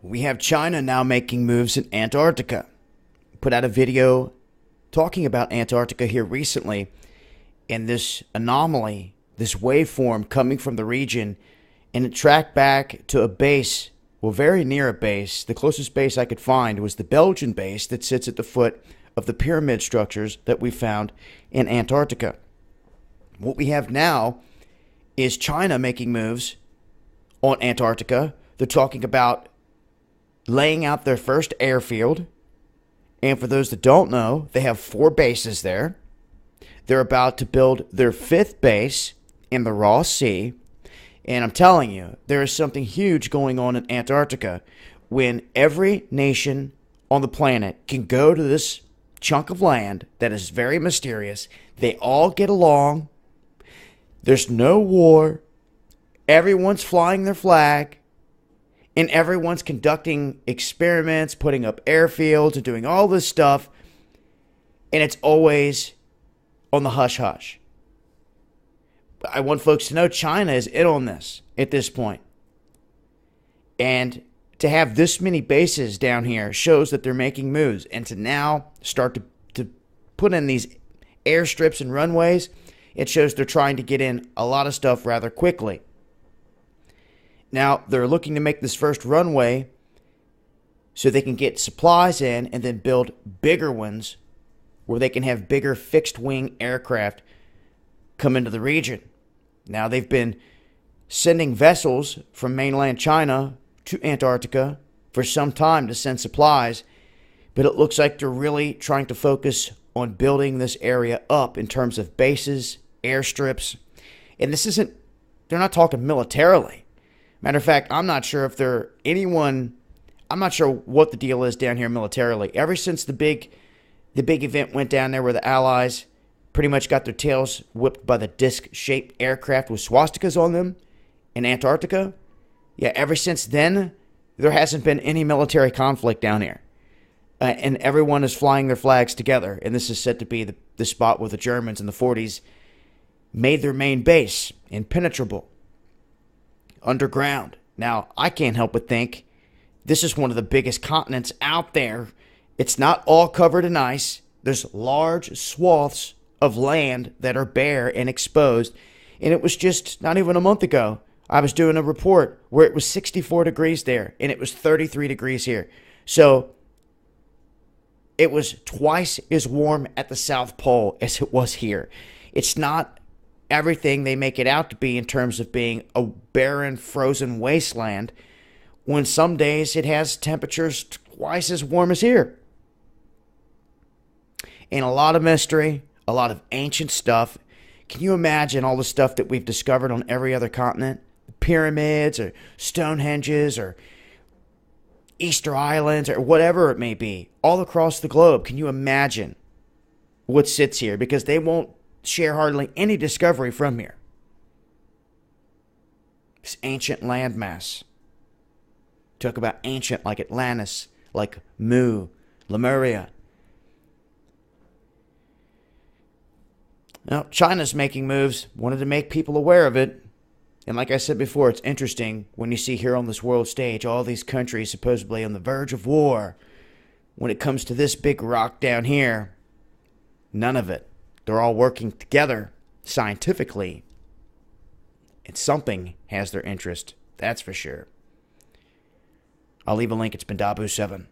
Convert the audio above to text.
We have China now making moves in Antarctica. Put out a video talking about Antarctica here recently, and this anomaly, this waveform coming from the region, and it tracked back to a base, well, very near a base. The closest base I could find was the Belgian base that sits at the foot of the pyramid structures that we found in Antarctica. What we have now is China making moves on Antarctica. They're talking about laying out their first airfield. And for those that don't know, they have 4 bases there. They're about to build their 5th base in the Ross Sea. And I'm telling you, there is something huge going on in Antarctica when every nation on the planet can go to this chunk of land that is very mysterious. They all get along. There's no war. Everyone's flying their flag. And everyone's conducting experiments, putting up airfields, and doing all this stuff. And it's always on the hush-hush. I want folks to know China is in on this at this point. And to have this many bases down here shows that they're making moves. And to now start to put in these airstrips and runways, it shows they're trying to get in a lot of stuff rather quickly. Now, they're looking to make this first runway so they can get supplies in and then build bigger ones where they can have bigger fixed-wing aircraft come into the region. Now, they've been sending vessels from mainland China to Antarctica for some time to send supplies, but it looks like they're really trying to focus on building this area up in terms of bases, airstrips, and they're not talking militarily. Matter of fact, I'm not sure if I'm not sure what the deal is down here militarily. Ever since the big event went down there where the Allies pretty much got their tails whipped by the disc-shaped aircraft with swastikas on them in Antarctica, yeah, ever since then, there hasn't been any military conflict down here. And everyone is flying their flags together. And this is said to be the spot where the Germans in the 40s made their main base, impenetrable, underground. Now, I can't help but think this is one of the biggest continents out there. It's not all covered in ice. There's large swaths of land that are bare and exposed. And it was just not even a month ago, I was doing a report where it was 64 degrees there and it was 33 degrees here. So it was twice as warm at the South Pole as it was here. It's not everything they make it out to be in terms of being a barren, frozen wasteland, when some days it has temperatures twice as warm as here. And a lot of mystery, a lot of ancient stuff. Can you imagine all the stuff that we've discovered on every other continent? The pyramids or Stonehenges or Easter Islands or whatever it may be, all across the globe. Can you imagine what sits here? Because they won't share hardly any discovery from here. This ancient landmass. Talk about ancient like Atlantis, like Mu, Lemuria. Now, China's making moves, wanted to make people aware of it. And like I said before, it's interesting when you see here on this world stage all these countries supposedly on the verge of war. When it comes to this big rock down here, none of it. They're all working together scientifically. And something has their interest. That's for sure. I'll leave a link. It's been Dabu7.